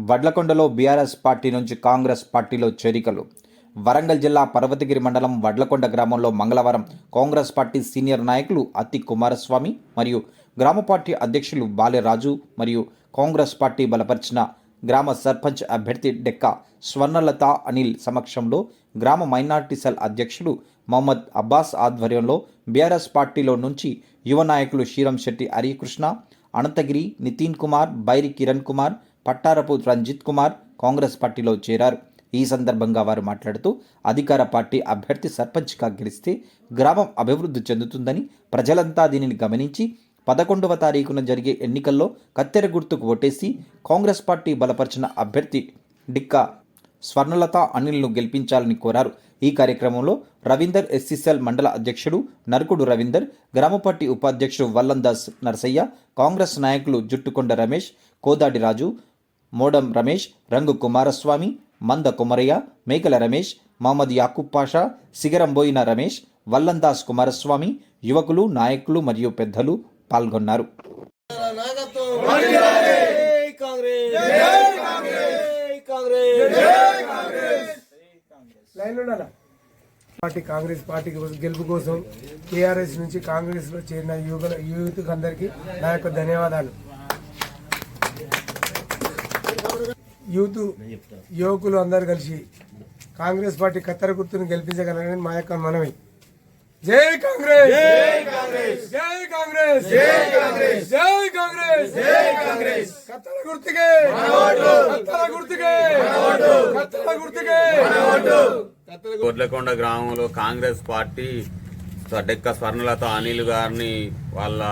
వడ్లకొండలో BRS party నుంచి కాంగ్రెస్ పార్టీలో చేరికలు. వరంగల్ జిల్లా పర్వతగిరి మండలం వడ్లకొండ గ్రామంలో మంగళవారం కాంగ్రెస్ పార్టీ సీనియర్ నాయకులు అత్తి కుమారస్వామి మరియు గ్రామ పార్టీ అధ్యక్షులు బాలెరాజు మరియు కాంగ్రెస్ పార్టీ బలపరిచిన గ్రామ సర్పంచ్ అభ్యర్థి డెక్క స్వర్ణలత అనిల్ సమక్షంలో గ్రామ మైనార్టీ సెల్ అధ్యక్షులు మహమ్మద్ అబ్బాస్ ఆధ్వర్యంలో బీఆర్ఎస్ పార్టీలో నుంచి యువ నాయకులు శ్రీరంశెట్టి హరికృష్ణ, అనంతగిరి నితిన్ కుమార్, బైరి కిరణ్ కుమార్, పట్టారపు రంజిత్ కుమార్ కాంగ్రెస్ పార్టీలో చేరారు. ఈ సందర్భంగా వారు మాట్లాడుతూ అధికార పార్టీ అభ్యర్థి సర్పంచ్గా గెలిస్తే గ్రామం అభివృద్ధి చెందుతుందని, ప్రజలంతా దీనిని గమనించి 11వ తారీఖున జరిగే ఎన్నికల్లో కత్తెర గుర్తుకు ఓటేసి కాంగ్రెస్ పార్టీ బలపరిచిన అభ్యర్థి డిక్కా స్వర్ణలత అనిల్ను గెలిపించాలని కోరారు. ఈ కార్యక్రమంలో రవీందర్ ఎస్సీసెల్ మండల అధ్యక్షుడు నరకుడు రవీందర్, గ్రామ పార్టీ ఉపాధ్యక్షుడు వల్లందాస్ నరసయ్య, కాంగ్రెస్ నాయకులు జుట్టుకొండ రమేష్, కోదాడి రాజు, మోడం రమేష్, రంగు కుమారస్వామి, మంద కుమరయ్య, మేకల రమేష్, మహమ్మద్ యాకూబ్ పాషా, సిగరంబోయిన రమేష్, వల్లందాస్ కుమారస్వామి, యువకులు, నాయకులు మరియు పెద్దలు పాల్గొన్నారు. పార్టీ కాంగ్రెస్ పార్టీ గెలుపు కోసం టీఆర్ఎస్ నుంచి కాంగ్రెస్ లో చేరిన యూత్ అందరికీ నా యొక్క ధన్యవాదాలు. యువకులు అందరు కలిసి కాంగ్రెస్ పార్టీ కత్తెర గుర్తును గెలిపించగలరని మా యొక్క మనవి. జై కాంగ్రెస్, జై కాంగ్రెస్, జై కాంగ్రెస్, జై కాంగ్రెస్, జై కాంగ్రెస్, జై కాంగ్రెస్. కత్తెర గుర్తుకే, కత్తెర గుర్తుకే, కత్తెర గుర్తుకే. వడ్లకొండ గ్రామంలో కాంగ్రెస్ పార్టీ డెక్క స్వర్ణలత అనిల్ గారిని వాళ్ళ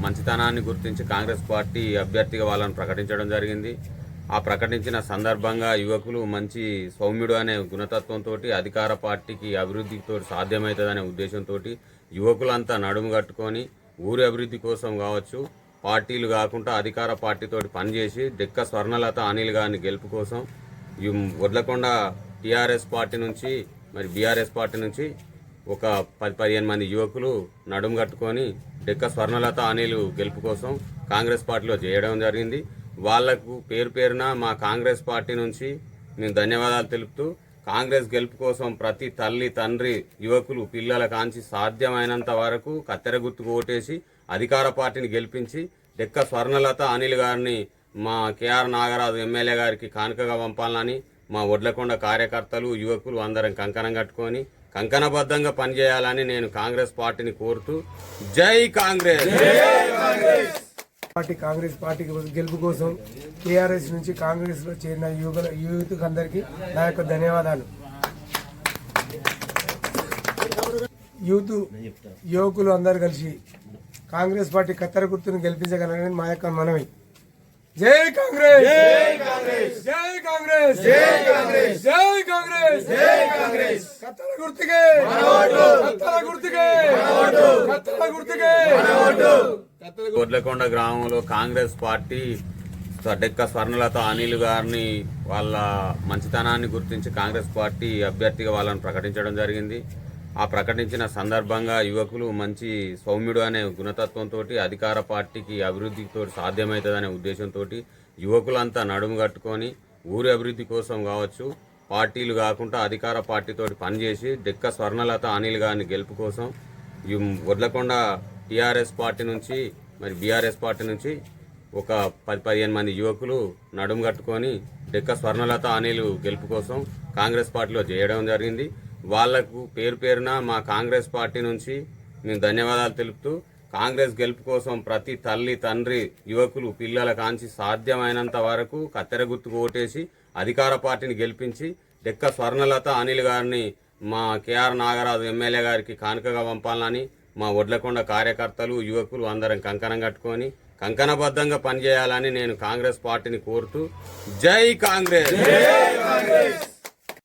మంచితనాన్ని గుర్తించి కాంగ్రెస్ పార్టీ అభ్యర్థిగా వాళ్ళని ప్రకటించడం జరిగింది. ఆ ప్రకటించిన సందర్భంగా యువకులు మంచి సౌమ్యుడు అనే గుణతత్వంతో అధికార పార్టీకి అభివృద్ధితో సాధ్యమవుతుందనే ఉద్దేశంతో యువకులంతా నడుము కట్టుకొని ఊరి అభివృద్ధి కోసం కావచ్చు, పార్టీలు కాకుండా అధికార పార్టీతో పనిచేసి డెక్క స్వర్ణలత అనిల్ గారిని గెలుపు కోసం వడ్లకొండ టీఆర్ఎస్ పార్టీ నుంచి మరి బీఆర్ఎస్ పార్టీ నుంచి ఒక 10-15 మంది యువకులు నడుము కట్టుకొని డెక్క స్వర్ణలత అనిల్ గెలుపు కోసం కాంగ్రెస్ పార్టీలో చేయడం జరిగింది. వాళ్లకు పేరు పేరున మా కాంగ్రెస్ పార్టీ నుంచి మేము ధన్యవాదాలు తెలుపుతూ, కాంగ్రెస్ గెలుపు కోసం ప్రతి తల్లి, తండ్రి, యువకులు, పిల్లల కాంచి సాధ్యమైనంత వరకు కత్తెర గుర్తుకు ఓటేసి అధికార పార్టీని గెలిపించి డెక్క స్వర్ణలత అనిల్ గారిని మా కేఆర్ నాగరాజు ఎమ్మెల్యే గారికి కానుకగా పంపాలని మా వడ్లకొండ కార్యకర్తలు, యువకులు అందరం కంకణం కట్టుకొని కంకణబద్ధంగా పనిచేయాలని నేను కాంగ్రెస్ పార్టీని కోరుతూ జై కాంగ్రెస్. పార్టీ కాంగ్రెస్ పార్టీ గెలుపు కోసం టీఆర్ఎస్ నుంచి కాంగ్రెస్ లో చేరిన యూత్ అందరికీ నా యొక్క ధన్యవాదాలు. యువకులు అందరు కలిసి కాంగ్రెస్ పార్టీ కత్తెర గుర్తును గెలిపించగలరని మా యొక్క మనవి. జై కాంగ్రెస్, జై కాంగ్రెస్, జై కాంగ్రెస్, జై కాంగ్రెస్, జై కాంగ్రెస్, జై కాంగ్రెస్. కత్తెర గుర్తుకే, కత్తెర గుర్తుకే, కత్తెర గుర్తుకే. వడ్లకొండ గ్రామంలో కాంగ్రెస్ పార్టీ డెక్క స్వర్ణలత అనిల్ గారిని వాళ్ళ మంచితనాన్ని గుర్తించి కాంగ్రెస్ పార్టీ అభ్యర్థిగా వాళ్ళని ప్రకటించడం జరిగింది. ఆ ప్రకటించిన సందర్భంగా యువకులు మంచి సౌమ్యుడు అనే గుణతత్వంతో అధికార పార్టీకి అభివృద్ధితో సాధ్యమవుతుందనే ఉద్దేశంతో యువకులంతా నడుము కట్టుకొని ఊరి అభివృద్ధి కోసం కావచ్చు, పార్టీలు కాకుండా అధికార పార్టీతో పనిచేసి డెక్క స్వర్ణలత అనిల్ గారిని గెలుపు కోసం వడ్లకొండ టీఆర్ఎస్ పార్టీ నుంచి మరి బీఆర్ఎస్ పార్టీ నుంచి ఒక 10-15 మంది యువకులు నడుము కట్టుకొని డెక్క స్వర్ణలత అనిల్ గెలుపు కోసం కాంగ్రెస్ పార్టీలో చేయడం జరిగింది. వాళ్లకు పేరు పేరున మా కాంగ్రెస్ పార్టీ నుంచి మేము ధన్యవాదాలు తెలుపుతూ, కాంగ్రెస్ గెలుపు కోసం ప్రతి తల్లి, తండ్రి, యువకులు, పిల్లల కాంచి సాధ్యమైనంత వరకు కత్తెర గుర్తుకు ఓటేసి అధికార పార్టీని గెలిపించి డెక్క స్వర్ణలత అనిల్ గారిని మా కేఆర్ నాగరాజు ఎమ్మెల్యే గారికి కానుకగా పంపాలని మా వడ్లకొండ కార్యకర్తలు, యువకులు అందరం కంకణం కట్టుకొని కంకణబద్ధంగా పనిచేయాలని నేను కాంగ్రెస్ పార్టీని కోరుతూ జై కాంగ్రెస్.